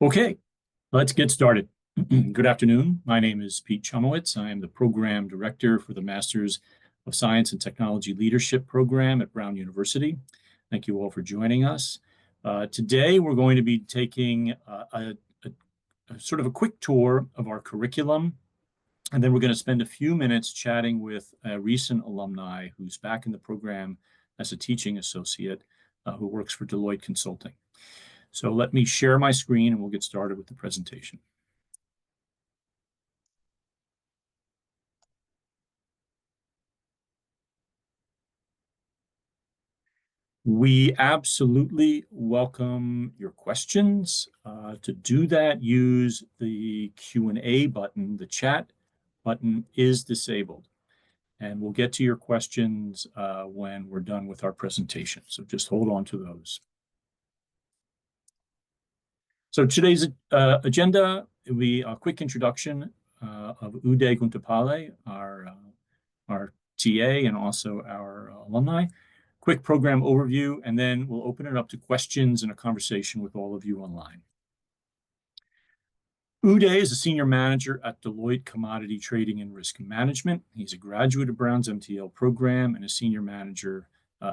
Okay, let's get started. Good afternoon. My name is Pete Chomowicz. I am the Program Director for the Masters of Science and Technology Leadership Program at Brown University. Thank you all for joining us. Today, we're going to be taking a sort of a quick tour of our curriculum, and then we're going to spend a few minutes chatting with a recent alumni who's back in the program as a teaching associate who works for Deloitte Consulting. So let me share my screen and we'll get started with the presentation. We absolutely welcome your questions. To do that, use the Q&A button. The chat button is disabled. And we'll get to your questions when we're done with our presentation. So just hold on to those. So today's agenda will be a quick introduction of Uday Guntupalli, our TA and also our alumni. Quick program overview, and then we'll open it up to questions and a conversation with all of you online. Uday is a senior manager at Deloitte Commodity Trading and Risk Management. He's a graduate of Brown's MTL program and a senior manager,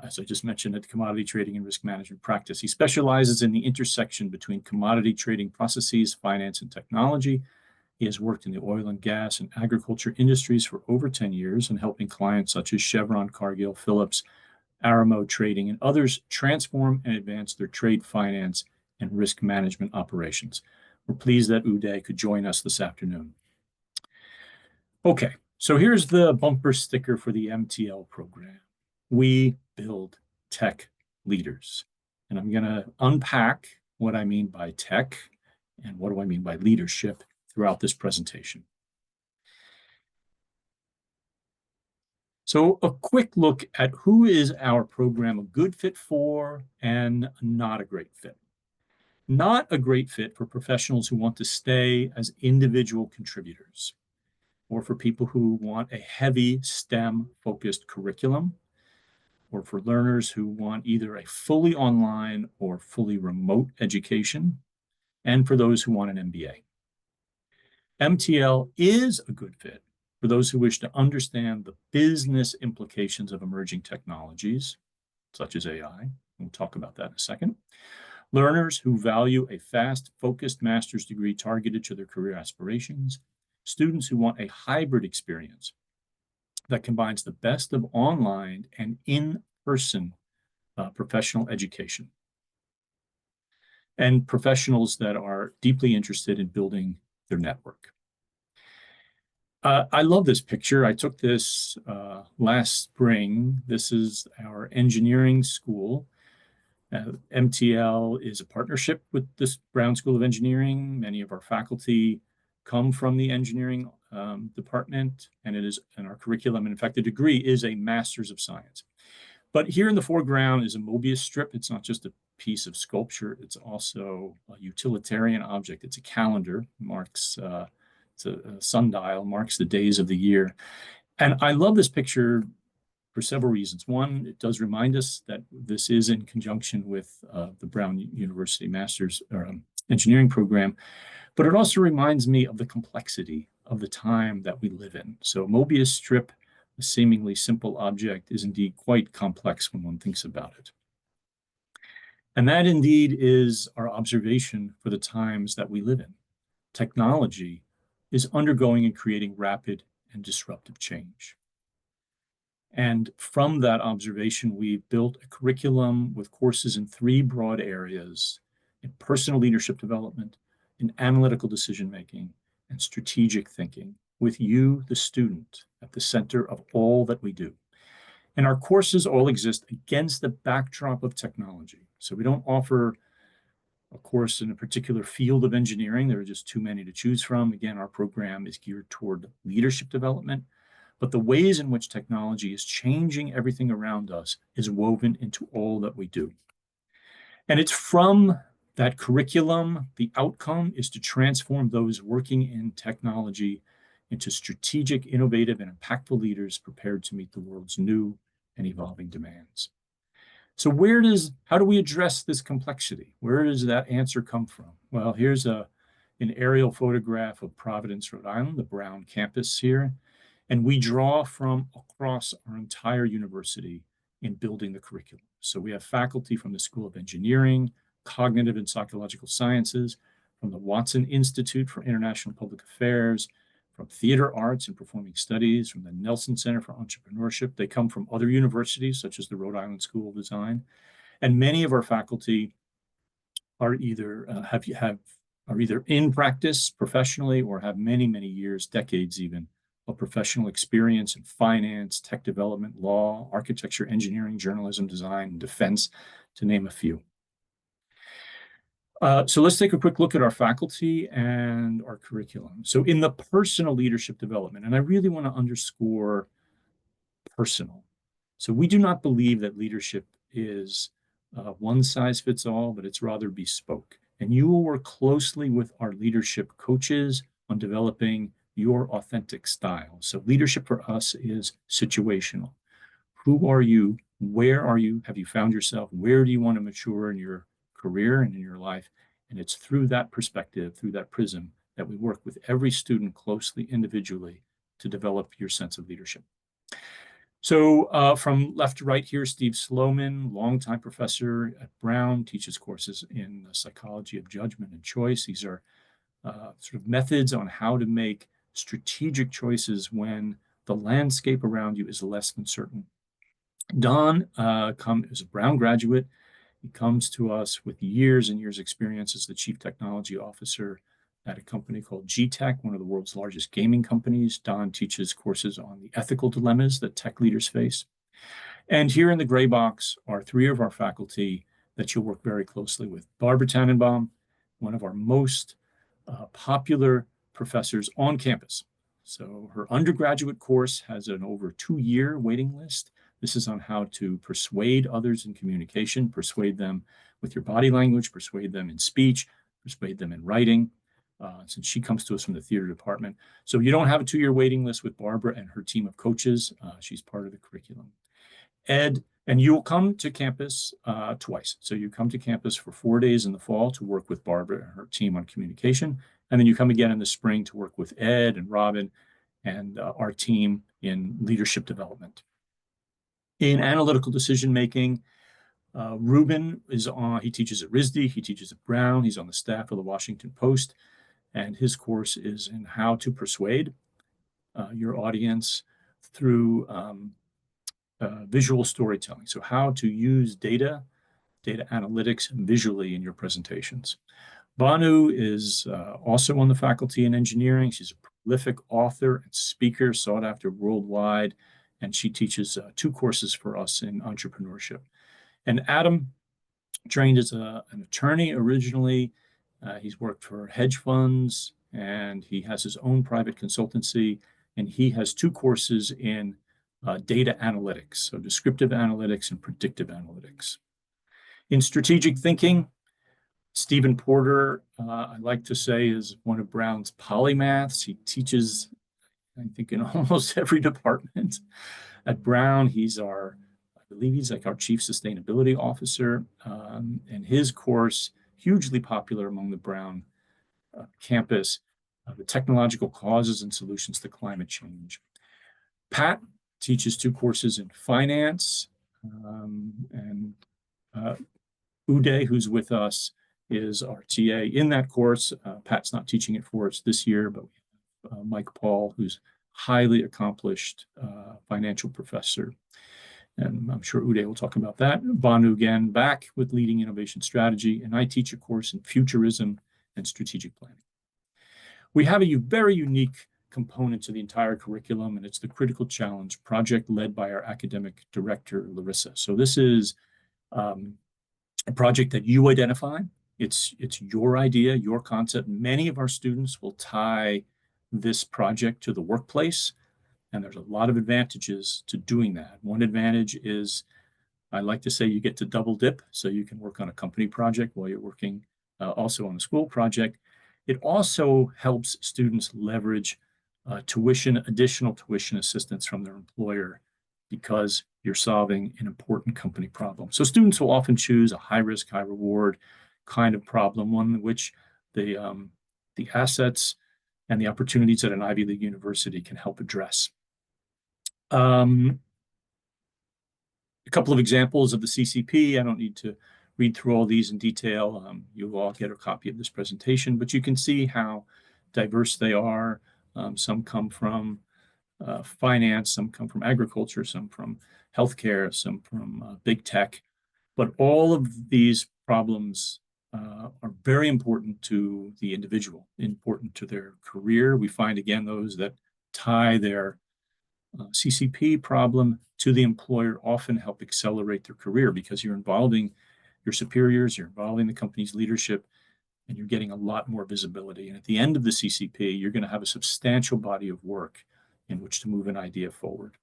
as I just mentioned, at the Commodity Trading and Risk Management practice. He specializes in the intersection between commodity trading processes, finance, and technology. He has worked in the oil and gas and agriculture industries for over 10 years and helping clients such as Chevron, Cargill, Phillips, Aramo Trading, and others transform and advance their trade finance and risk management operations. We're pleased that Uday could join us this afternoon. Okay, so here's the bumper sticker for the MTL program. We build tech leaders. And I'm going to unpack what I mean by tech and what do I mean by leadership throughout this presentation. So a quick look at who is our program a good fit for and not a great fit. Not a great fit for professionals who want to stay as individual contributors, or for people who want a heavy STEM-focused curriculum, or for learners who want either a fully online or fully remote education, and for those who want an MBA. MTL is a good fit for those who wish to understand the business implications of emerging technologies, such as AI. We'll talk about that in a second. Learners who value a fast, focused master's degree targeted to their career aspirations. Students who want a hybrid experience that combines the best of online and in-person professional education. And professionals that are deeply interested in building their network. I love this picture. I took this last spring. This is our engineering school. MTL is a partnership with this Brown School of Engineering. Many of our faculty come from the engineering department, and it is in our curriculum. And in fact, the degree is a Master's of Science. But here in the foreground is a Mobius strip. It's not just a piece of sculpture. It's also a utilitarian object. It's a calendar, marks it's a sundial, marks the days of the year. And I love this picture for several reasons. One, it does remind us that this is in conjunction with the Brown University Master's Engineering program, but it also reminds me of the complexity of the time that we live in. So Mobius strip, a seemingly simple object, is indeed quite complex when one thinks about it. And that indeed is our observation for the times that we live in. Technology is undergoing and creating rapid and disruptive change. And from that observation, we've built a curriculum with courses in 3 broad areas: in personal leadership development, in analytical decision-making, and strategic thinking, with you, the student, at the center of all that we do. And our courses all exist against the backdrop of technology. So we don't offer a course in a particular field of engineering. There are just too many to choose from. Again, our program is geared toward leadership development, but the ways in which technology is changing everything around us is woven into all that we do. And it's from that curriculum, the outcome is to transform those working in technology into strategic, innovative, and impactful leaders prepared to meet the world's new and evolving demands. So how do we address this complexity? Where does that answer come from? Well, here's an aerial photograph of Providence, Rhode Island, the Brown campus here. And we draw from across our entire university in building the curriculum. So we have faculty from the School of Engineering, Cognitive and Psychological Sciences, from the Watson Institute for International Public Affairs, from Theater Arts and Performing Studies, from the Nelson Center for Entrepreneurship. They come from other universities, such as the Rhode Island School of Design. And many of our faculty are either are either in practice professionally or have many, many years, decades even, of professional experience in finance, tech development, law, architecture, engineering, journalism, design, and defense, to name a few. So let's take a quick look at our faculty and our curriculum. So in the personal leadership development, and I really want to underscore personal. So we do not believe that leadership is one size fits all, but it's rather bespoke. And you will work closely with our leadership coaches on developing your authentic style. So leadership for us is situational. Who are you? Where are you? Have you found yourself? Where do you want to mature in your career and in your life? And it's through that perspective, through that prism, that we work with every student closely, individually, to develop your sense of leadership. So from left to right here, Steve Sloman, longtime professor at Brown, teaches courses in the psychology of judgment and choice. These are sort of methods on how to make strategic choices when the landscape around you is less than certain. Don is a Brown graduate. He comes to us with years and years experience as the chief technology officer at a company called G-Tech, one of the world's largest gaming companies. Don teaches courses on the ethical dilemmas that tech leaders face. And here in the gray box are three of our faculty that you'll work very closely with. Barbara Tannenbaum, one of our most popular professors on campus. So her undergraduate course has an over 2-year waiting list. This is on how to persuade others in communication, persuade them with your body language, persuade them in speech, persuade them in writing, since she comes to us from the theater department. So you don't have a 2-year waiting list with Barbara and her team of coaches. She's part of the curriculum. Ed, and you'll come to campus twice. So you come to campus for 4 days in the fall to work with Barbara and her team on communication. And then you come again in the spring to work with Ed and Robin and our team in leadership development. In analytical decision-making, Ruben he teaches at RISD, he teaches at Brown, he's on the staff of the Washington Post, and his course is in how to persuade your audience through visual storytelling. So how to use data analytics visually in your presentations. Banu is also on the faculty in engineering. She's a prolific author and speaker, sought after worldwide, and she teaches 2 courses for us in entrepreneurship. And Adam trained as an attorney originally. He's worked for hedge funds, and he has his own private consultancy, and he has 2 courses in data analytics, so descriptive analytics and predictive analytics. In strategic thinking, Stephen Porter, I like to say, is one of Brown's polymaths. He teaches, I think, in almost every department. At Brown, I believe he's like our chief sustainability officer, and his course, hugely popular among the Brown campus, the technological causes and solutions to climate change. Pat teaches 2 courses in finance, and Uday, who's with us, is our TA in that course. Pat's not teaching it for us this year, but we have Mike Paul, who's highly accomplished financial professor. And I'm sure Uday will talk about that. Banu again, back with leading innovation strategy, and I teach a course in futurism and strategic planning. We have a very unique component to the entire curriculum, and it's the Critical Challenge project led by our academic director, Larissa. So this is a project that you identify. It's your idea, your concept. Many of our students will tie this project to the workplace, and there's a lot of advantages to doing that. One advantage is, I like to say, you get to double dip, so you can work on a company project while you're working also on a school project. It also helps students leverage additional tuition assistance from their employer, because you're solving an important company problem. So students will often choose a high risk, high reward kind of problem, one in which the assets and the opportunities at an Ivy League university can help address. A couple of examples of the CCP. I don't need to read through all these in detail. You'll all get a copy of this presentation, but you can see how diverse they are. Some come from finance, some come from agriculture, some from healthcare, some from big tech. But all of these problems are very important to the individual, important to their career. We find, again, those that tie their CCP problem to the employer often help accelerate their career because you're involving your superiors, you're involving the company's leadership, and you're getting a lot more visibility. And at the end of the CCP, you're going to have a substantial body of work in which to move an idea forward.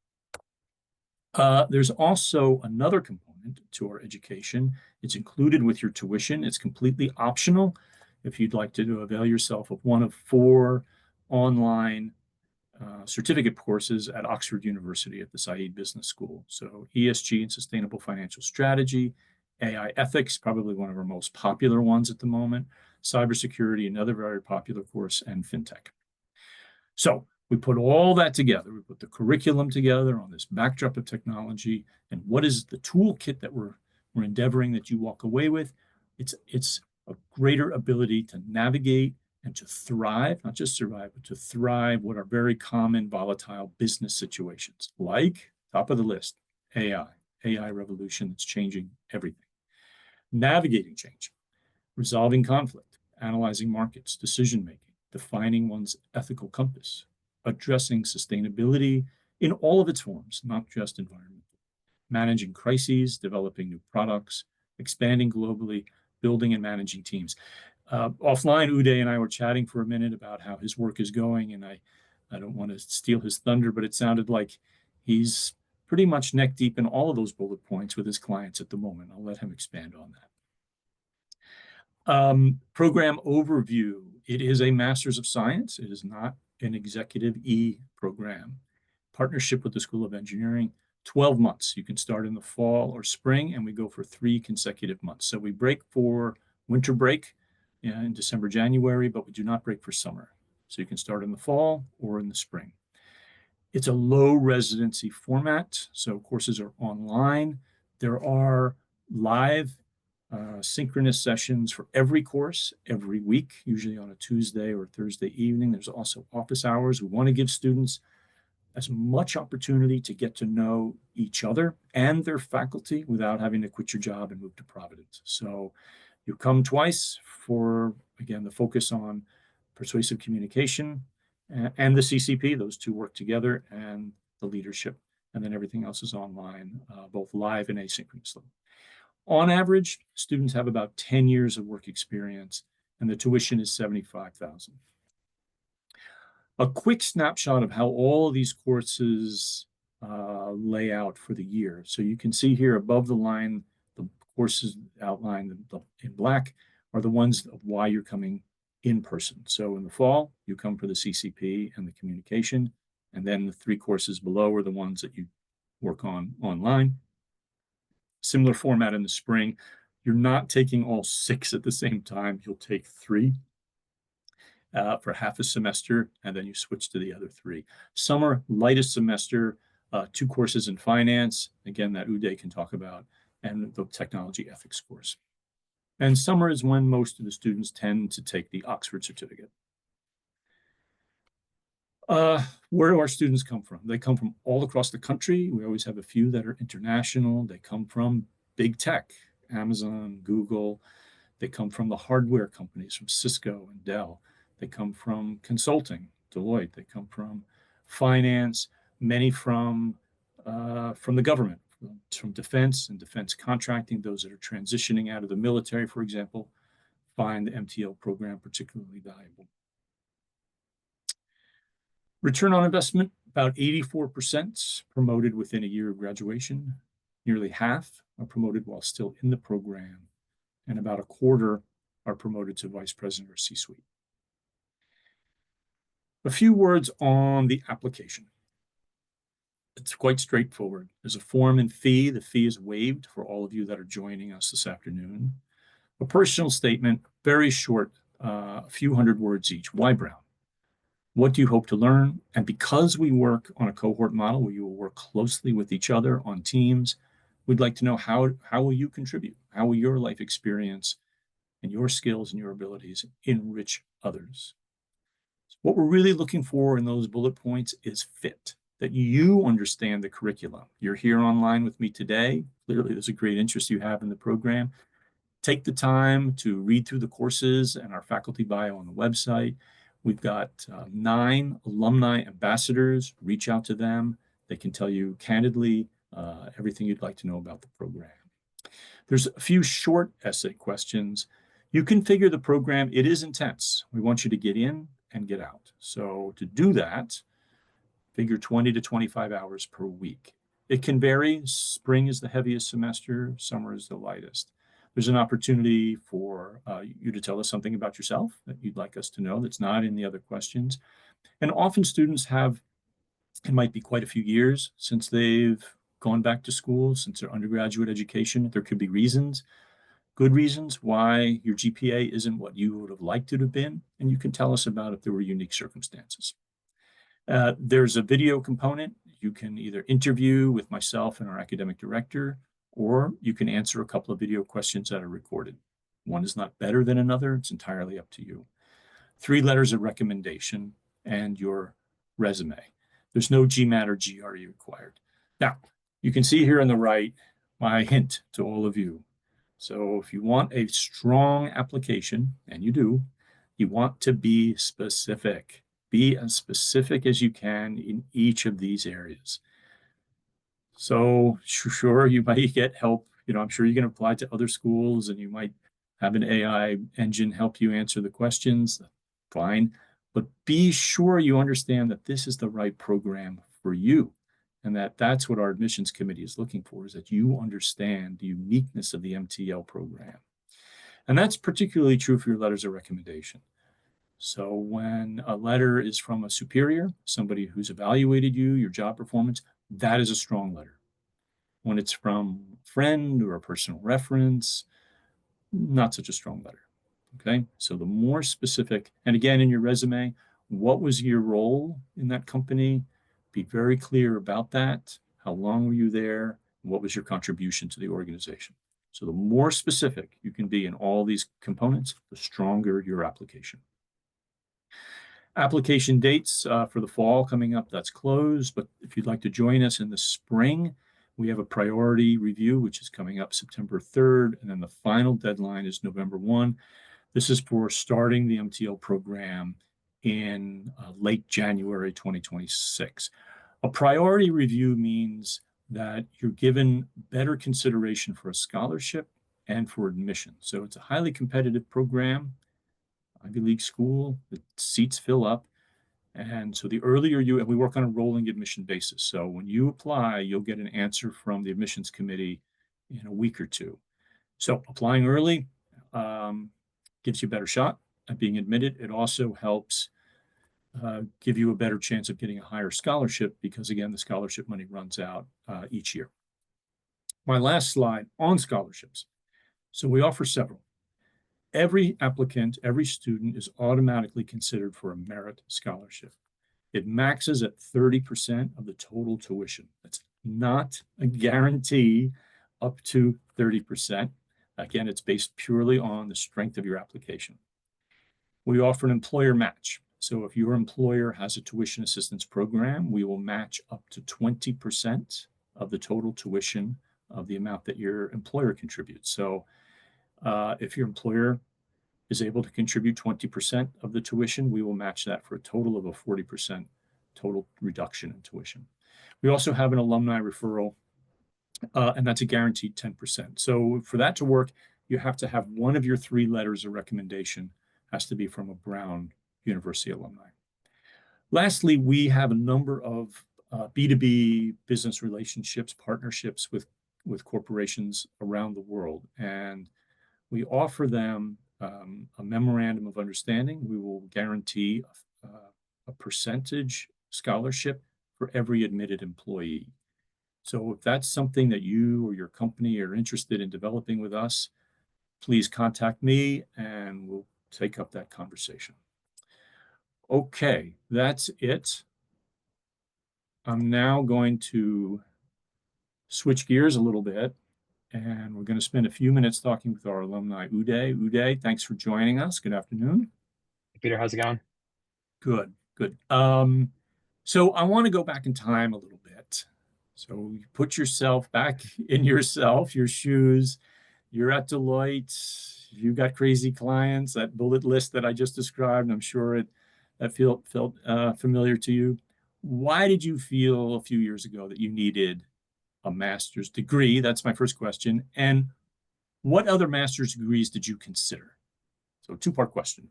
There's also another component to our education. It's included with your tuition. It's completely optional if you'd like to avail yourself of one of 4 online certificate courses at Oxford University at the Said Business School. So ESG and Sustainable Financial Strategy, AI Ethics, probably one of our most popular ones at the moment, Cybersecurity, another very popular course, and FinTech. So we put all that together. We put the curriculum together on this backdrop of technology. And what is the toolkit that we're endeavoring that you walk away with? It's a greater ability to navigate and to thrive, not just survive, but to thrive what are very common volatile business situations, like, top of the list, AI revolution that's changing everything. Navigating change, resolving conflict, analyzing markets, decision-making, defining one's ethical compass, addressing sustainability in all of its forms, not just environmental, managing crises, developing new products, expanding globally, building and managing teams. Offline, Uday and I were chatting for a minute about how his work is going, and I don't want to steal his thunder, but it sounded like he's pretty much neck deep in all of those bullet points with his clients at the moment. I'll let him expand on that. Program overview. It is a Master's of Science. It is not an Executive E program. Partnership with the School of Engineering, 12 months. You can start in the fall or spring, and we go for 3 consecutive months. So we break for winter break in December, January, but we do not break for summer. So you can start in the fall or in the spring. It's a low residency format, so courses are online. There are live synchronous sessions for every course every week, usually on a Tuesday or Thursday evening. There's also office hours. We want to give students as much opportunity to get to know each other and their faculty without having to quit your job and move to Providence. So you come twice for, again, the focus on persuasive communication and the CCP. Those two work together, and the leadership. And then everything else is online, both live and asynchronously. On average, students have about 10 years of work experience, and the tuition is $75,000. A quick snapshot of how all of these courses lay out for the year. So you can see here above the line, the courses outlined in black are the ones of why you're coming in person. So in the fall, you come for the CCP and the communication, and then the 3 courses below are the ones that you work on online. Similar format in the spring. You're not taking all 6 at the same time. You'll take 3 for half a semester, and then you switch to the other 3. Summer, lightest semester, 2 courses in finance, again, that Uday can talk about, and the technology ethics course. And summer is when most of the students tend to take the Oxford certificate. Where do our students come from? They come from all across the country. We always have a few that are international. They come from big tech, Amazon, Google. They come from the hardware companies, from Cisco and Dell. They come from consulting, Deloitte. They come from finance, many from the government, from defense and defense contracting. Those that are transitioning out of the military, for example, find the MTL program particularly valuable. Return on investment, about 84% promoted within a year of graduation. Nearly half are promoted while still in the program, and about a quarter are promoted to vice president or C-suite. A few words on the application. It's quite straightforward. There's a form and fee. The fee is waived for all of you that are joining us this afternoon. A personal statement, very short, a few hundred words each. Why Brown? What do you hope to learn? And because we work on a cohort model where you will work closely with each other on teams, we'd like to know how will you contribute? How will your life experience and your skills and your abilities enrich others? What we're really looking for in those bullet points is fit, that you understand the curriculum. You're here online with me today. Clearly, there's a great interest you have in the program. Take the time to read through the courses and our faculty bio on the website. We've got 9 alumni ambassadors. Reach out to them. They can tell you candidly everything you'd like to know about the program. There's a few short essay questions. You configure the program. It is intense. We want you to get in and get out. So to do that, figure 20 to 25 hours per week. It can vary. Spring is the heaviest semester. Summer is the lightest. There's an opportunity for you to tell us something about yourself that you'd like us to know that's not in the other questions. And often students have, it might be quite a few years since they've gone back to school, since their undergraduate education. There could be reasons, good reasons why your GPA isn't what you would have liked it to have been, and you can tell us about if there were unique circumstances. There's a video component. You can either interview with myself and our academic director, or you can answer a couple of video questions that are recorded. One is not better than another. It's entirely up to you. 3 letters of recommendation and your resume. There's no GMAT or GRE required. Now, you can see here on the right my hint to all of you. So if you want a strong application, and you do, you want to be specific. Be as specific as you can in each of these areas. So sure, you might get help. I'm sure you can apply to other schools and you might have an AI engine help you answer the questions. Fine. But be sure you understand that this is the right program for you, and that's what our admissions committee is looking for, is that you understand the uniqueness of the MTL program. And that's particularly true for your letters of recommendation. So when a letter is from a superior, somebody who's evaluated you, your job performance, that is a strong letter. When it's from a friend or a personal reference, not such a strong letter. Okay, so the more specific, and again, in your resume, what was your role in that company? Be very clear about that. How long were you there? What was your contribution to the organization? So the more specific you can be in all these components, the stronger your application. Application dates for the fall coming up, that's closed. But if you'd like to join us in the spring, we have a priority review, which is coming up September 3rd. And then the final deadline is November 1. This is for starting the MTL program in late January 2026. A priority review means that you're given better consideration for a scholarship and for admission. So it's a highly competitive program, Ivy League school, the seats fill up. And so the earlier and we work on a rolling admission basis. So when you apply, you'll get an answer from the admissions committee in a week or two. So applying early gives you a better shot at being admitted. It also helps give you a better chance of getting a higher scholarship because, again, the scholarship money runs out each year. My last slide on scholarships. So we offer several. Every applicant, every student is automatically considered for a merit scholarship. It maxes at 30% of the total tuition. That's not a guarantee up to 30%. Again, it's based purely on the strength of your application. We offer an employer match. So if your employer has a tuition assistance program, we will match up to 20% of the total tuition of the amount that your employer contributes. So if your employer is able to contribute 20% of the tuition, we will match that for a total of a 40% total reduction in tuition. We also have an alumni referral, and that's a guaranteed 10%. So for that to work, you have to have one of your 3 letters of recommendation has to be from a Brown University alumni. Lastly, we have a number of B2B business relationships, partnerships with corporations around the world. And we offer them a memorandum of understanding. We will guarantee a percentage scholarship for every admitted employee. So if that's something that you or your company are interested in developing with us, please contact me and we'll take up that conversation. Okay, that's it. I'm now going to switch gears a little bit, and we're going to spend a few minutes talking with our alumni, Uday. Uday, thanks for joining us. Good afternoon. Peter, how's it going? Good, good. So I want to go back in time a little bit. So you put yourself back in yourself, your shoes. You're at Deloitte. You got crazy clients, that bullet list that I just described. I'm sure that felt familiar to you. Why did you feel a few years ago that you needed a master's degree? That's my first question. And what other master's degrees did you consider? So two-part question.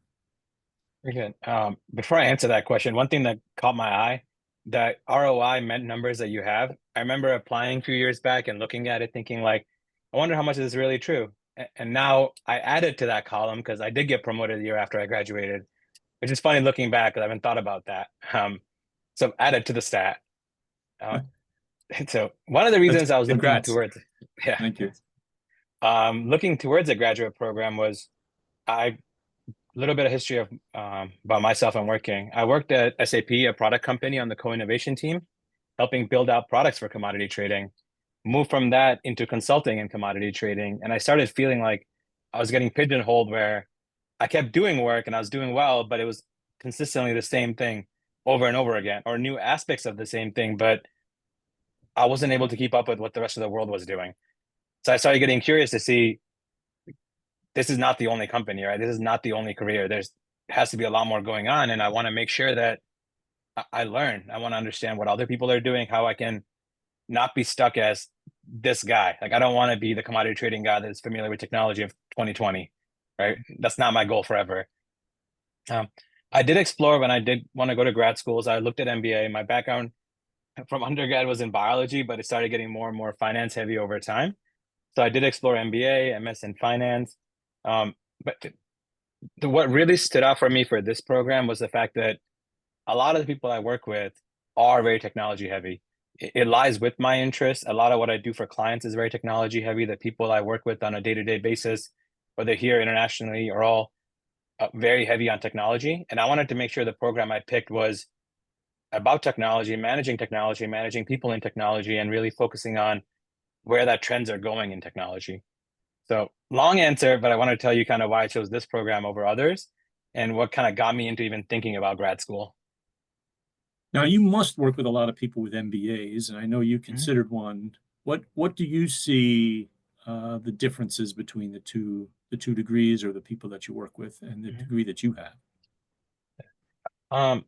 Very good. Before I answer that question, one thing that caught my eye, that ROI meant numbers that you have. I remember applying a few years back and looking at it, thinking like, I wonder how much is really true. And now I added to that column because I did get promoted the year after I graduated, which is funny looking back because I haven't thought about that. So added to the stat. Um, so one of the That's reasons I was looking congrats. towards, yeah, Thank you. looking towards a graduate program was I little bit of history of about myself and working. I worked at SAP, a product company, on the co-innovation team, helping build out products for commodity trading. Moved from that into consulting and commodity trading, and I started feeling like I was getting pigeonholed where I kept doing work and I was doing well, but it was consistently the same thing over and over again, or new aspects of the same thing, but I wasn't able to keep up with what the rest of the world was doing. So I started getting curious to see this is not the only company, right? This is not the only career. There's has to be a lot more going on, and I want to make sure that I learn. I want to understand what other people are doing, how I can not be stuck as this guy. Like I don't want to be the commodity trading guy that's familiar with technology of 2020, right? That's not my goal forever. Um, I did explore when I did want to go to grad schools. I looked at MBA. My background from undergrad was in biology, but it started getting more and more finance heavy over time. So I did explore MBA, MS in finance. But what really stood out for me for this program was the fact that a lot of the people I work with are very technology heavy. It lies with my interest. A lot of what I do for clients is very technology heavy. The people I work with on a day-to-day basis, whether here internationally, are all very heavy on technology. And I wanted to make sure the program I picked was about technology, managing people in technology, and really focusing on where that trends are going in technology. So long answer, but I want to tell you kind of why I chose this program over others and what kind of got me into even thinking about grad school. Now, you must work with a lot of people with MBAs, and I know you Mhm, considered one. What do you see the differences between the two degrees or the people that you work with and the mhm. degree that you have? Um,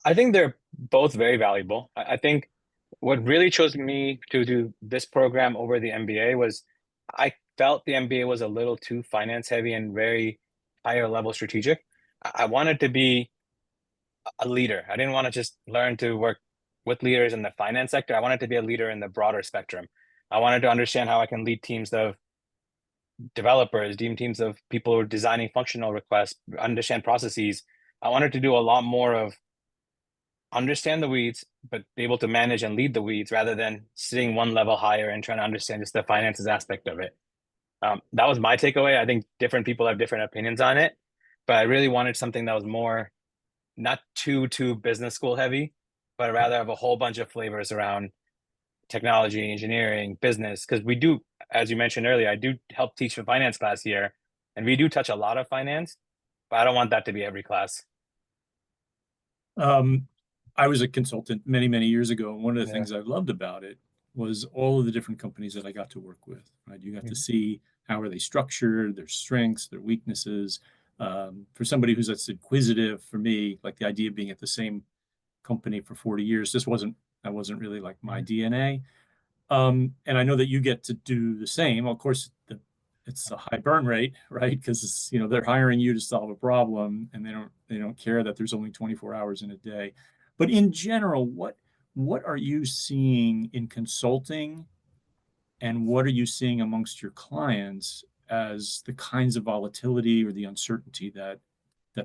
I think they're both very valuable. I think what really chose me to do this program over the MBA was I felt the MBA was a little too finance heavy and very higher level strategic. I wanted to be a leader. I didn't want to just learn to work with leaders in the finance sector. I wanted to be a leader in the broader spectrum. I wanted to understand how I can lead teams of developers, teams of people who are designing functional requests, understand processes. I wanted to do a lot more of understand the weeds, but be able to manage and lead the weeds rather than sitting one level higher and trying to understand just the finances aspect of it. That was my takeaway. I think different people have different opinions on it, but I really wanted something that was more not too business school heavy, but rather have a whole bunch of flavors around technology, engineering, business. Because we do, as you mentioned earlier, I do help teach a finance class here, and we do touch a lot of finance, but I don't want that to be every class. Um, I was a consultant many, many years ago, and one of the Yeah. things I loved about it was all of the different companies that I got to work with, right? You got to Mhm. see how are they structured, their strengths, their weaknesses. For somebody who's that's inquisitive, for me, like the idea of being at the same company for 40 years, that wasn't really like my Mhm. DNA. And I know that you get to do the same. Of course, it's a high burn rate, right? Because they're hiring you to solve a problem, and they don't care that there's only 24 hours in a day. But in general, what are you seeing in consulting, and what are you seeing amongst your clients as the kinds of volatility or the uncertainty that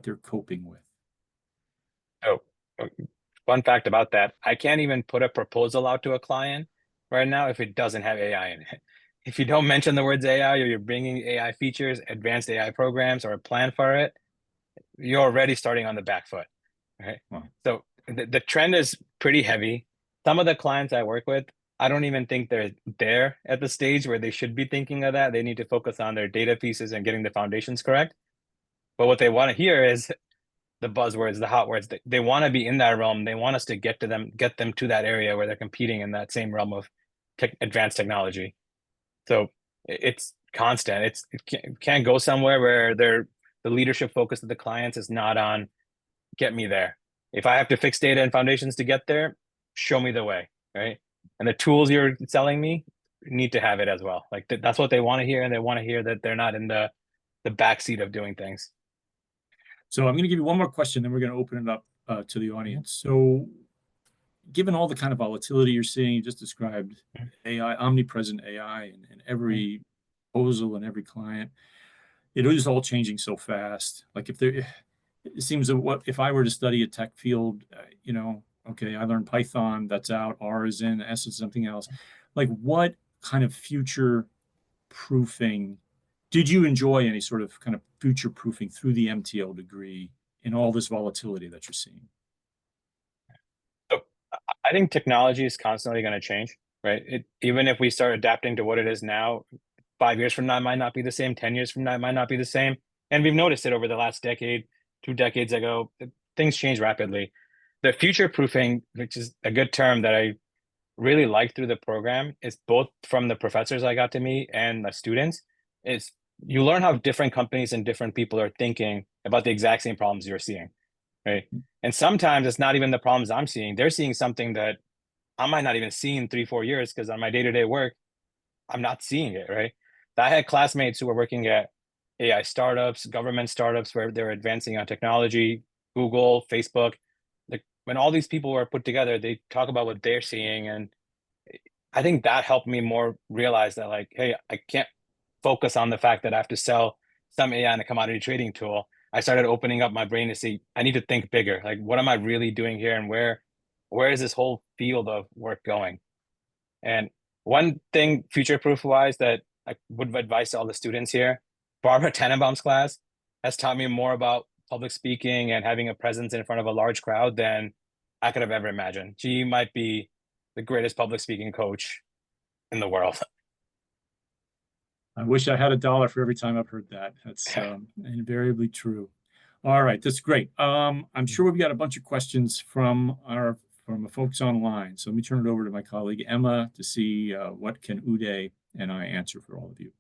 they're coping with? So fun fact about that, I can't even put a proposal out to a client right now if it doesn't have AI in it. If you don't mention the words AI or you're bringing AI features, advanced AI programs, or a plan for it, you're already starting on the back foot, right? Wow. So the trend is pretty heavy. Some of the clients I work with, I don't even think they're there at the stage where they should be thinking of that. They need to focus on their data pieces and getting the foundations correct. But what they want to hear is the buzzwords, the hot words. They want to be in that realm. They want us to get them to that area where they're competing in that same realm of advanced technology. So it's constant. It can't go somewhere where the leadership focus of the clients is not on get me there. If I have to fix data and foundations to get there, show me the way, right? And the tools you're selling me need to have it as well. Like that's what they want to hear, and they want to hear that they're not in the backseat of doing things. So I'm going to give you one more question, then we're going to open it up to the audience. So given all the kind of volatility you're seeing, you just described AI, omnipresent AI in every proposal and every client, it is all changing so fast. Like it seems that what if I were to study a tech field, okay, I learned Python, that's out, R is in, S is something else. Like what kind of future proofing did you enjoy any sort of kind of future proofing through the MTL degree in all this volatility that you're seeing? So I think technology is constantly going to change, right? Even if we start adapting to what it is now, 5 years from now, it might not be the same. 10 years from now, it might not be the same. And we've noticed it over the last decade, 2 decades ago, things change rapidly. The future proofing, which is a good term that I really like through the program, is both from the professors I got to meet and the students, is you learn how different companies and different people are thinking about the exact same problems you're seeing, right? And sometimes it's not even the problems I'm seeing. They're seeing something that I might not even see in 3, 4 years because on my day-to-day work, I'm not seeing it, right? I had classmates who were working at AI startups, government startups where they're advancing on technology, Google, Facebook. Like when all these people were put together, they talk about what they're seeing. And I think that helped me more realize that like, hey, I can't focus on the fact that I have to sell some AI in a commodity trading tool. I started opening up my brain to see I need to think bigger. Like, what am I really doing here, and where is this whole field of work going? And one thing, future proof wise, that I would advise to all the students here, Barbara Tannenbaum's class has taught me more about public speaking and having a presence in front of a large crowd than I could have ever imagined. She might be the greatest public speaking coach in the world. I wish I had $1 for every time I've heard that. That's invariably true. All right, that's great. I'm sure we've got a bunch of questions from the folks online. So let me turn it over to my colleague Emma to see what can Uday and I answer for all of you.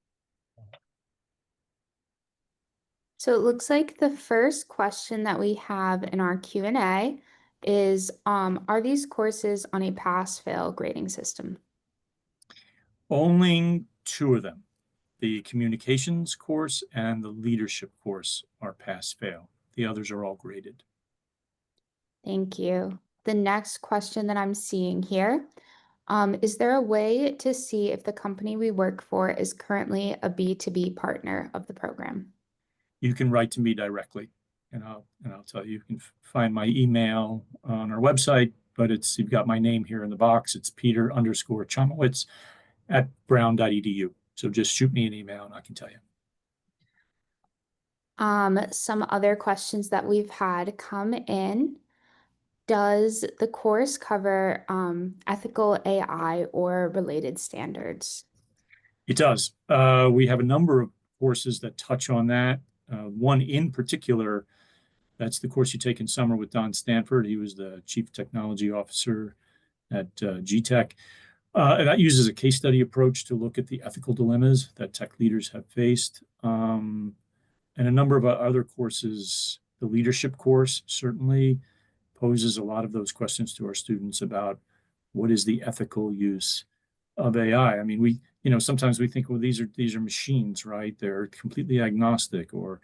So it looks like the first question that we have in our Q&A is, are these courses on a pass-fail grading system? Only two of them, the communications course and the leadership course, are pass-fail. The others are all graded. Thank you. The next question that I'm seeing here, is there a way to see if the company we work for is currently a B2B partner of the program? You can write to me directly, and I'll tell you. You can find my email on our website, but you've got my name here in the box. It's Peter_Chomowicz at brown.edu. So just shoot me an email and I can tell you. Some other questions that we've had come in. Does the course cover ethical AI or related standards? It does. We have a number of courses that touch on that. One in particular, that's the course you take in summer with Don Stanford. He was the chief technology officer at GTech. That uses a case study approach to look at the ethical dilemmas that tech leaders have faced. And a number of other courses, the leadership course certainly poses a lot of those questions to our students about what is the ethical use of AI. I mean, sometimes we think, well, these are machines, right? They're completely agnostic, or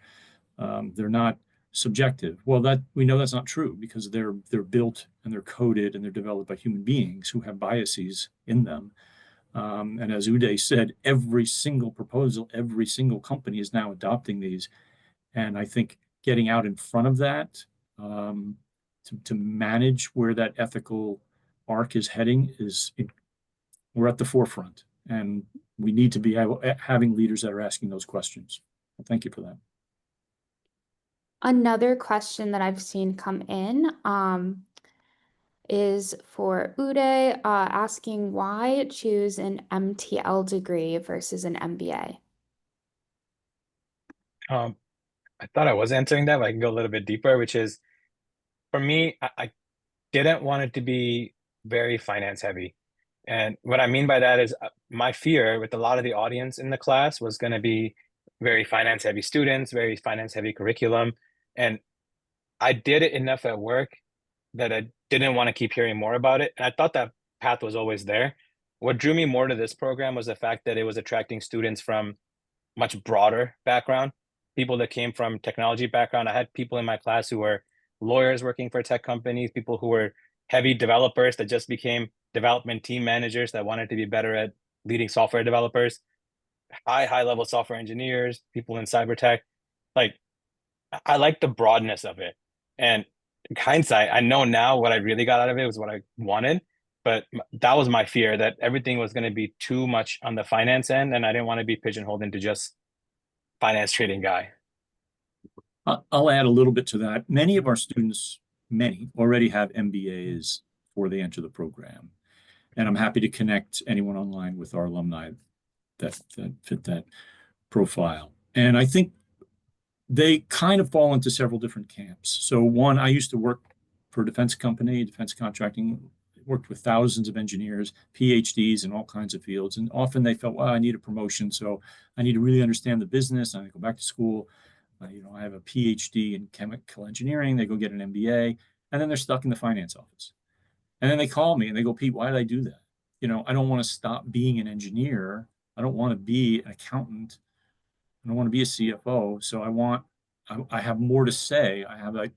they're not subjective. Well, that we know that's not true, because they're built and they're coded and they're developed by human beings who have biases in them. And as Uday said, every single proposal, every single company is now adopting these. And I think getting out in front of that to manage where that ethical arc is heading we're at the forefront, and we need to be having leaders that are asking those questions. Well, thank you for that. Another question that I've seen come in is for Uday, asking why choose an MTL degree versus an MBA? I thought I was answering that, but I can go a little bit deeper, which is for me, I didn't want it to be very finance heavy. And what I mean by that is my fear with a lot of the audience in the class was going to be very finance heavy students, very finance heavy curriculum. And I did it enough at work that I didn't want to keep hearing more about it. And I thought that path was always there. What drew me more to this program was the fact that it was attracting students from much broader background, people that came from technology background. I had people in my class who were lawyers working for tech companies, people who were heavy developers that just became development team managers that wanted to be better at leading software developers, high level software engineers, people in cyber tech. Like I like the broadness of it. And in hindsight, I know now what I really got out of it was what I wanted. But that was my fear, that everything was going to be too much on the finance end, and I didn't want to be pigeonholed into just finance trading guy. I'll add a little bit to that. Many of our students, many already have MBAs before they enter the program. And I'm happy to connect anyone online with our alumni that fit that profile. And I think they kind of fall into several different camps. So one, I used to work for a defense company, defense contracting, worked with thousands of engineers, PhDs in all kinds of fields. And often they felt, well, I need a promotion. So I need to really understand the business. I need to go back to school. I have a PhD in chemical engineering. They go get an MBA, and then they're stuck in the finance office. And then they call me and they go, Pete, why did I do that? I don't want to stop being an engineer. I don't want to be an accountant. I don't want to be a CFO. So I have more to say. I have a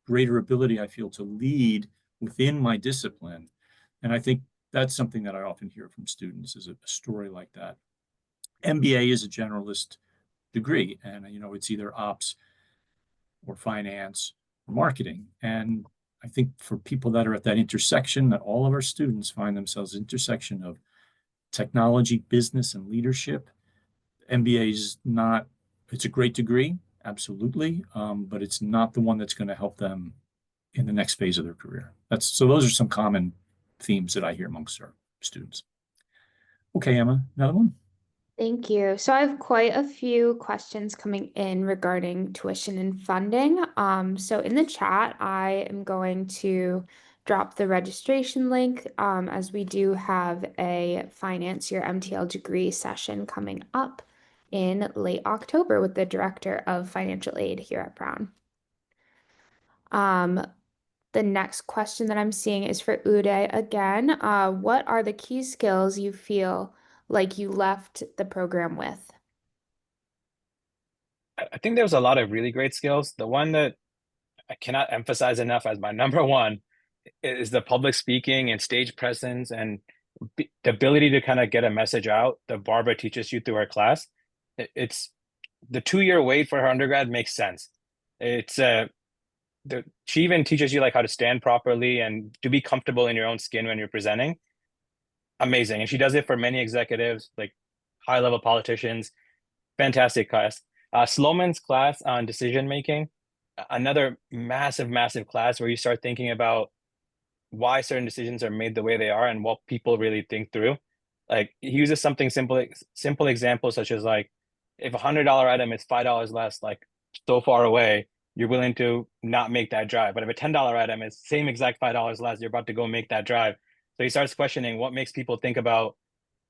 greater ability, I feel, to lead within my discipline. And I think that's something that I often hear from students, is a story like that. MBA is a generalist degree, and it's either ops or finance or marketing. And I think for people that are at that intersection, that all of our students find themselves intersection of technology, business, and leadership. MBA is not, it's a great degree, absolutely, but it's not the one that's going to help them in the next phase of their career. So those are some common themes that I hear amongst our students. Okay, Emma, another one. Thank you. So I have quite a few questions coming in regarding tuition and funding. So in the chat, I am going to drop the registration link, as we do have a Finance Your MTL degree session coming up in late October with the Director of Financial Aid here at Brown. The next question that I'm seeing is for Uday again. What are the key skills you feel like you left the program with? I think there was a lot of really great skills. The one that I cannot emphasize enough as my number one is the public speaking and stage presence and the ability to kind of get a message out that Barbara teaches you through her class. It's the 2-year wait for her undergrad makes sense. She even teaches you like how to stand properly and to be comfortable in your own skin when you're presenting. Amazing. And she does it for many executives, like high level politicians. Fantastic class. Sloman's class on decision making, another massive class where you start thinking about why certain decisions are made the way they are and what people really think through. Like he uses something simple examples such as like if $100 item is $5 less, like so far away, you're willing to not make that drive. But if a $10 item is same exact $5 less, you're about to go make that drive. So he starts questioning what makes people think about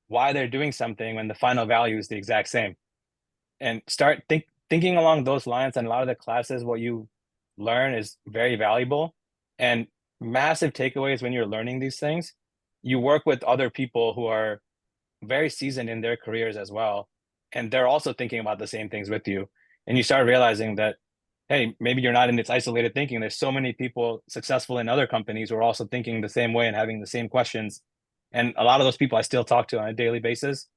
why they're doing something when the final value is the exact same. And start thinking along those lines. And a lot of the classes, what you learn is very valuable. And massive takeaways when you're learning these things. You work with other people who are very seasoned in their careers as well. And they're also thinking about the same things with you. And you start realizing that, hey, maybe you're not in this isolated thinking. There's so many people successful in other companies who are also thinking the same way and having the same questions. And a lot of those people I still talk to on a daily basis,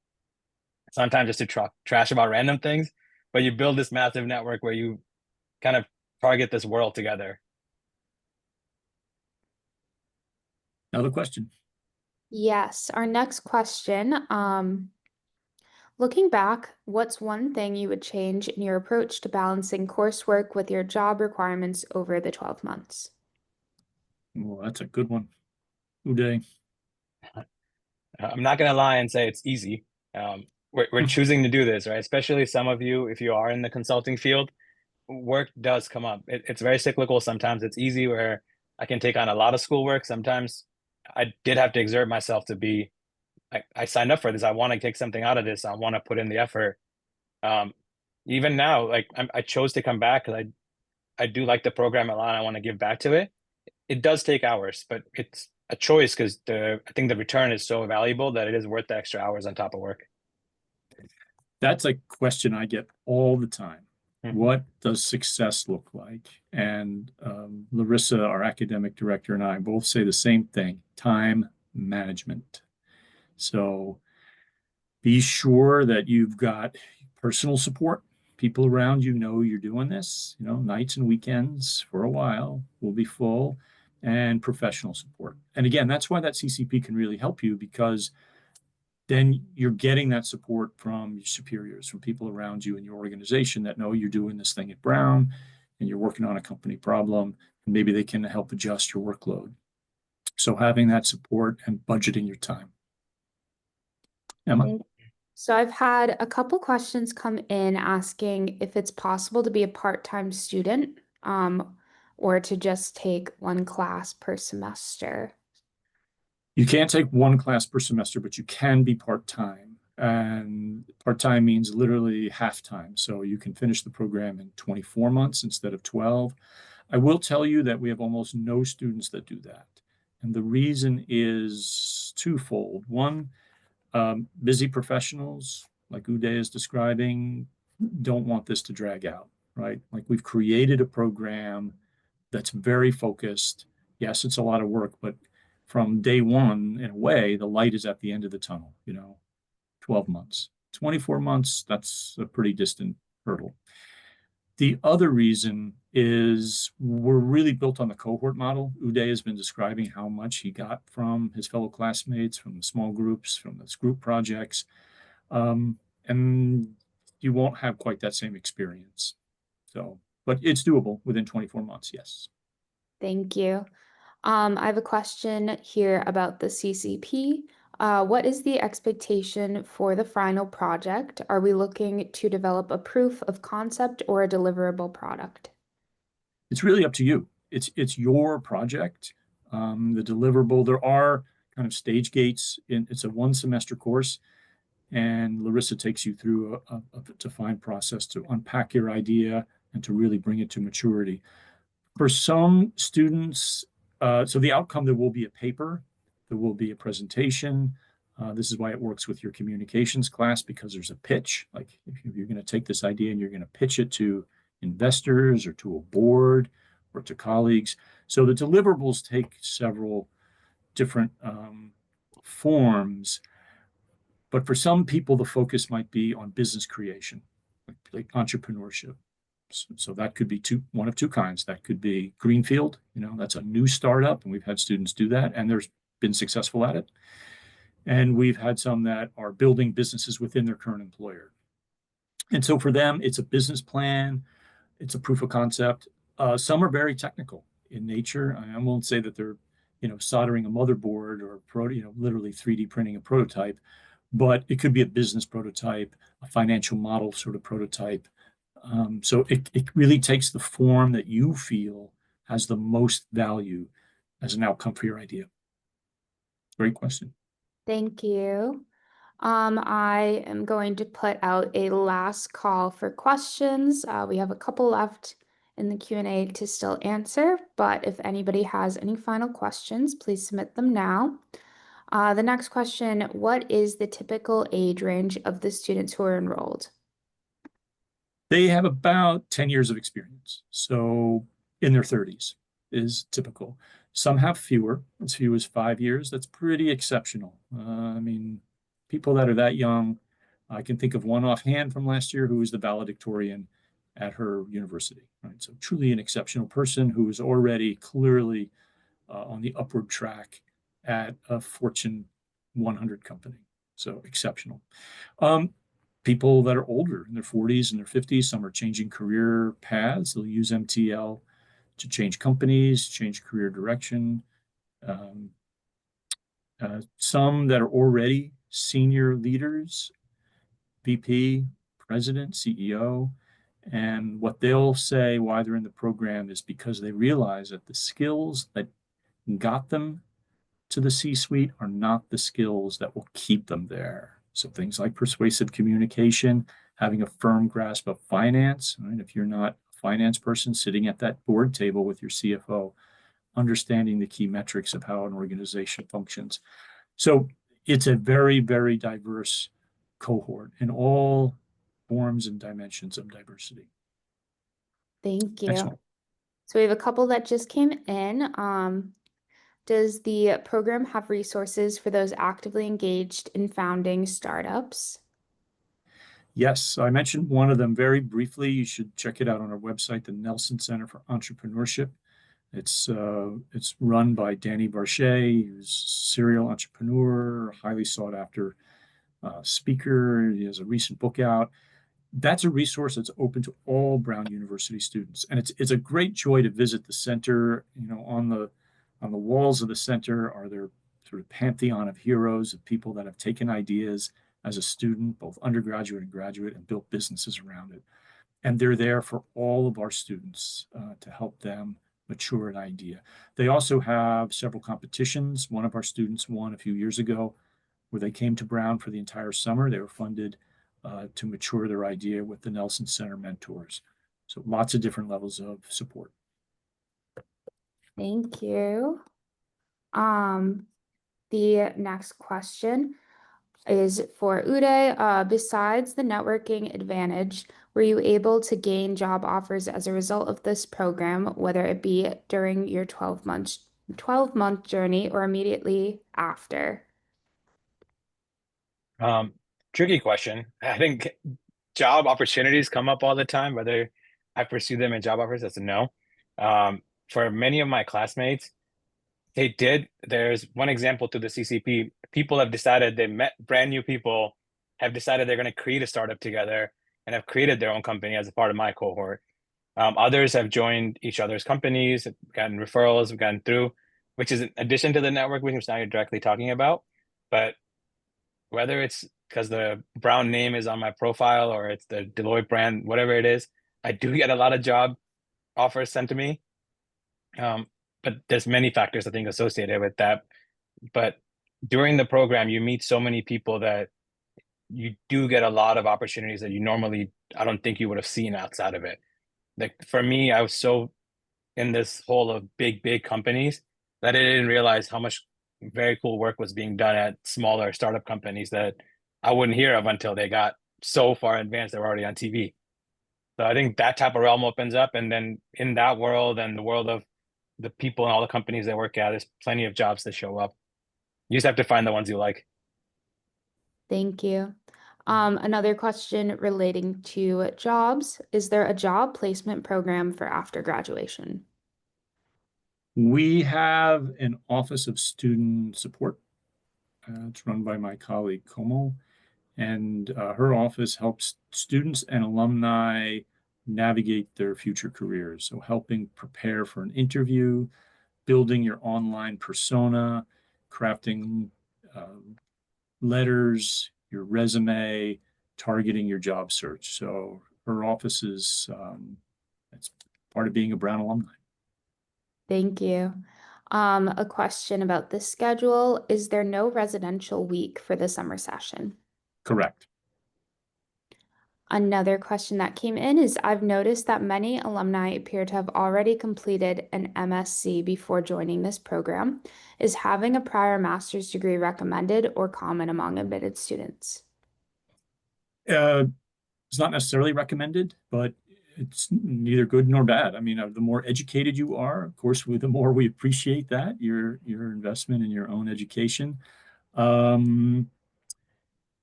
sometimes just to trash about random things, but you build this massive network where you kind of target this world together. Another question. Yes, our next question. Looking back, what's one thing you would change in your approach to balancing coursework with your job requirements over the 12 months? Well, that's a good one. Uday. I'm not going to lie and say it's easy. We're choosing to do this, right? Especially some of you, if you are in the consulting field, work does come up. It's very cyclical. Sometimes it's easy where I can take on a lot of schoolwork. Sometimes I did have to exert myself to be, I signed up for this. I want to take something out of this. I want to put in the effort. Um, Even now, like I chose to come back because I do like the program a lot. I want to give back to it. It does take hours, but it's a choice because I think the return is so valuable that it is worth the extra hours on top of work. That's a question I get all the time. Mhm. What does success look like? And Larissa, our academic director, and I both say the same thing: time management. So be sure that you've got personal support. People around you know you're doing this. Nights and weekends for a while will be full, and professional support. And again, that's why that CCP can really help you, because then you're getting that support from your superiors, from people around you in your organization that know you're doing this thing at Brown and you're working on a company problem, and maybe they can help adjust your workload. So having that support and budgeting your time. Emma? So I've had a couple questions come in asking if it's possible to be a part-time student, or to just take one class per semester. You can't take one class per semester, but you can be part-time. And part-time means literally half-time. So you can finish the program in 24 months instead of 12. I will tell you that we have almost no students that do that. And the reason is twofold. One, busy professionals like Uday is describing don't want this to drag out, right? Like, we've created a program that's very focused. Yes, it's a lot of work, but from day one, in a way, the light is at the end of the tunnel, 12 months. 24 months, that's a pretty distant hurdle. The other reason is we're really built on the cohort model. Uday has been describing how much he got from his fellow classmates, from the small groups, from those group projects. And you won't have quite that same experience. But it's doable within 24 months, yes. Thank you. I have a question here about the CCP. What is the expectation for the final project? Are we looking to develop a proof of concept or a deliverable product? It's really up to you. It's your project. The deliverable, there are kind of stage gates. It's a 1-semester course, and Larissa takes you through a defined process to unpack your idea and to really bring it to maturity. For some students, so the outcome, there will be a paper, there will be a presentation. This is why it works with your communications class, because there's a pitch. Like, if you're going to take this idea and you're going to pitch it to investors or to a board or to colleagues. So the deliverables take several different forms. But for some people, the focus might be on business creation, like entrepreneurship. So that could be one of two kinds. That could be greenfield, that's a new startup, and we've had students do that, and they've been successful at it. And we've had some that are building businesses within their current employer. And so for them, it's a business plan, it's a proof of concept. Some are very technical in nature. I won't say that they're, soldering a motherboard or literally 3D printing a prototype, but it could be a business prototype, a financial model sort of prototype. So it really takes the form that you feel has the most value as an outcome for your idea. Great question. Thank you. I am going to put out a last call for questions. We have a couple left in the Q&A to still answer, but if anybody has any final questions, please submit them now. The next question, what is the typical age range of the students who are enrolled? They have about 10 years of experience. So in their 30s is typical. Some have fewer, as few as 5 years. That's pretty exceptional. People that are that young, I can think of one offhand from last year who was the valedictorian at her university, right? So truly an exceptional person who is already clearly on the upward track at a Fortune 100 company. So exceptional. People that are older in their 40s and their 50s, some are changing career paths. They'll use MTL to change companies, change career direction. Some that are already senior leaders, VP, president, CEO, and what they'll say why they're in the program is because they realize that the skills that got them to the C-suite are not the skills that will keep them there. So things like persuasive communication, having a firm grasp of finance, right? If you're not a finance person sitting at that board table with your CFO, understanding the key metrics of how an organization functions. So it's a very, very diverse cohort in all forms and dimensions of diversity. Thank you. Excellent. So we have a couple that just came in. Does the program have resources for those actively engaged in founding startups? Yes, I mentioned one of them very briefly. You should check it out on our website, the Nelson Center for Entrepreneurship. It's run by Danny Barchet, who's a serial entrepreneur, highly sought after speaker. He has a recent book out. That's a resource that's open to all Brown University students, and it's a great joy to visit the center. You know, on the walls of the center are their sort of pantheon of heroes, of people that have taken ideas as a student, both undergraduate and graduate, and built businesses around it. And they're there for all of our students to help them mature an idea. They also have several competitions. One of our students won a few years ago where they came to Brown for the entire summer. They were funded to mature their idea with the Nelson Center mentors. So lots of different levels of support. Thank you. The next question is for Uday. Besides the networking advantage, were you able to gain job offers as a result of this program, whether it be during your 12-month journey or immediately after? Tricky question. I think job opportunities come up all the time, whether I pursue them in job offers, that's a no. For many of my classmates, they did. There's one example to the CCP. People have decided they met brand new people, have decided they're going to create a startup together and have created their own company as a part of my cohort. Others have joined each other's companies, have gotten referrals, have gotten through, which is in addition to the networking, which now you're directly talking about. But whether it's because the Brown name is on my profile or it's the Deloitte brand, whatever it is, I do get a lot of job offers sent to me. But there's many factors I think associated with that. But during the program, you meet so many people that you do get a lot of opportunities that you normally, I don't think you would have seen outside of it. Like for me, I was so in this hole of big companies that I didn't realize how much very cool work was being done at smaller startup companies that I wouldn't hear of until they got so far advanced they were already on TV. So I think that type of realm opens up, and then in that world and the world of the people and all the companies they work at, there's plenty of jobs that show up. You just have to find the ones you like. Thank you. Another question relating to jobs. Is there a job placement program for after graduation? We have an Office of Student Support. It's run by my colleague Como, and her office helps students and alumni navigate their future careers. So helping prepare for an interview, building your online persona, crafting letters, your resume, targeting your job search. So her office is it's part of being a Brown alumni. Thank you. A question about the schedule. Is there no residential week for the summer session? Correct. Another question that came in is I've noticed that many alumni appear to have already completed an MSc before joining this program. Is having a prior master's degree recommended or common among admitted students? It's not necessarily recommended, but it's neither good nor bad. I mean, the more educated you are, of course, the more we appreciate that, your investment in your own education.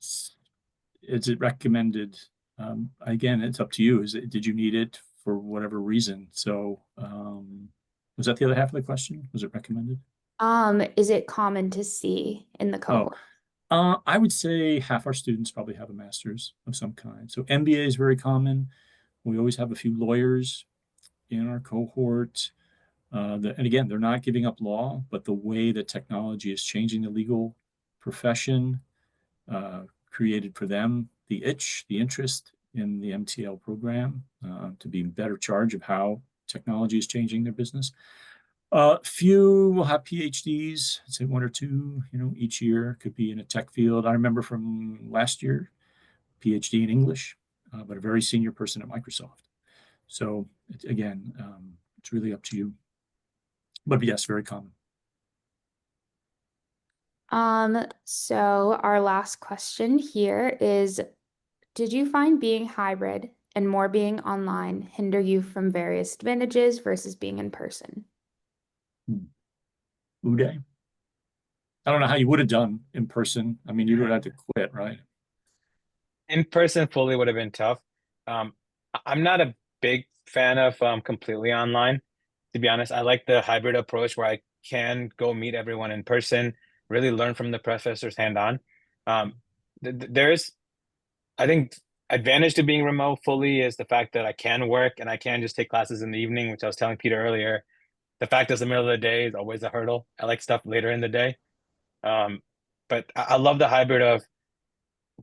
Is it recommended? Again, it's up to you. Did you need it for whatever reason? So was that the other half of the question? Was it recommended? Is it common to see in the Oh, cohort? I would say half our students probably have a master's of some kind. So MBA is very common. We always have a few lawyers in our cohort. And again, they're not giving up law, but the way that technology is changing the legal profession created for them the itch, the interest in the MTL program to be in better charge of how technology is changing their business. Few will have PhDs, I'd say one or two, each year could be in a tech field. I remember from last year, PhD in English, but a very senior person at Microsoft. So again, it's really up to you. But yes, very common. So our last question here is, did you find being hybrid and more being online hinder you from various advantages versus being in person? Uday? I don't know how you would have done in person. I mean, you would have had to quit, right? In person fully would have been tough. I'm not a big fan of completely online, to be honest. I like the hybrid approach where I can go meet everyone in person, really learn from the professors hand on. There's, I think, advantage to being remote fully is the fact that I can work and I can just take classes in the evening, which I was telling Peter earlier. The fact is the middle of the day is always a hurdle. I like stuff later in the day. Um, but I love the hybrid of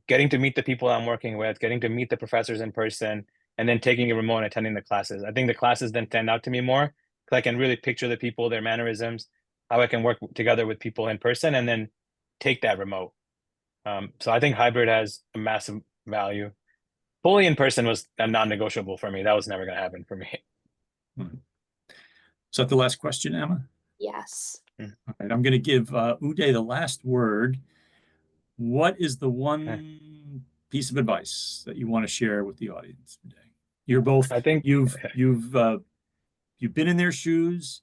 getting to meet the people I'm working with, getting to meet the professors in person, and then taking a remote and attending the classes. I think the classes then stand out to me more because I can really picture the people, their mannerisms, how I can work together with people in person, and then take that remote. So I think hybrid has a massive value. Fully in person was a non-negotiable for me. That was never going to happen for me. Is that the last question, Emma? Yes. All right, I'm going to give Uday the last word. What is the one piece of advice that you want to share with the audience today? You're both, I think you've been in their shoes,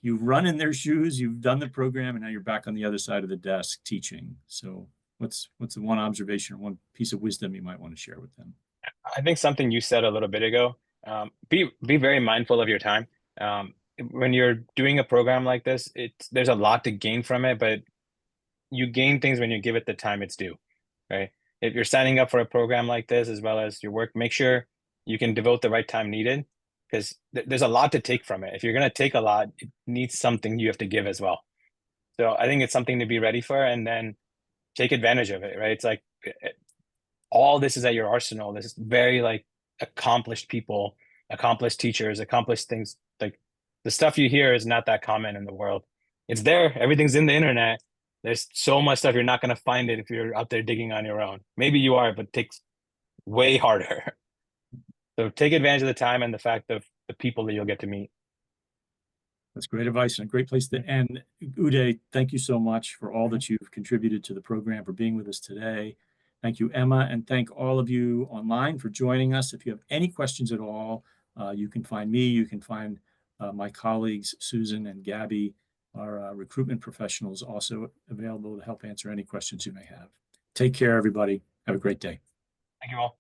you've run in their shoes, you've done the program, and now you're back on the other side of the desk teaching. So what's the one observation or one piece of wisdom you might want to share with them? I think something you said a little bit ago. Be very mindful of your time. When you're doing a program like this, there's a lot to gain from it, but you gain things when you give it the time it's due, right? If you're signing up for a program like this as well as your work, make sure you can devote the right time needed because there's a lot to take from it. If you're going to take a lot, it needs something you have to give as well. So I think it's something to be ready for and then take advantage of it, right? It's like all this is at your arsenal. This is very like accomplished people, accomplished teachers, accomplished things. Like the stuff you hear is not that common in the world. It's there. Everything's in the internet. There's so much stuff you're not going to find it if you're out there digging on your own. Maybe you are, but it takes way harder. So take advantage of the time and the fact of the people that you'll get to meet. That's great advice and a great place to end. Uday, thank you so much for all that you've contributed to the program, for being with us today. Thank you, Emma, and thank all of you online for joining us. If you have any questions at all, you can find me, you can find my colleagues, Susan and Gabby, our recruitment professionals, also available to help answer any questions you may have. Take care, everybody. Have a great day. Thank you all.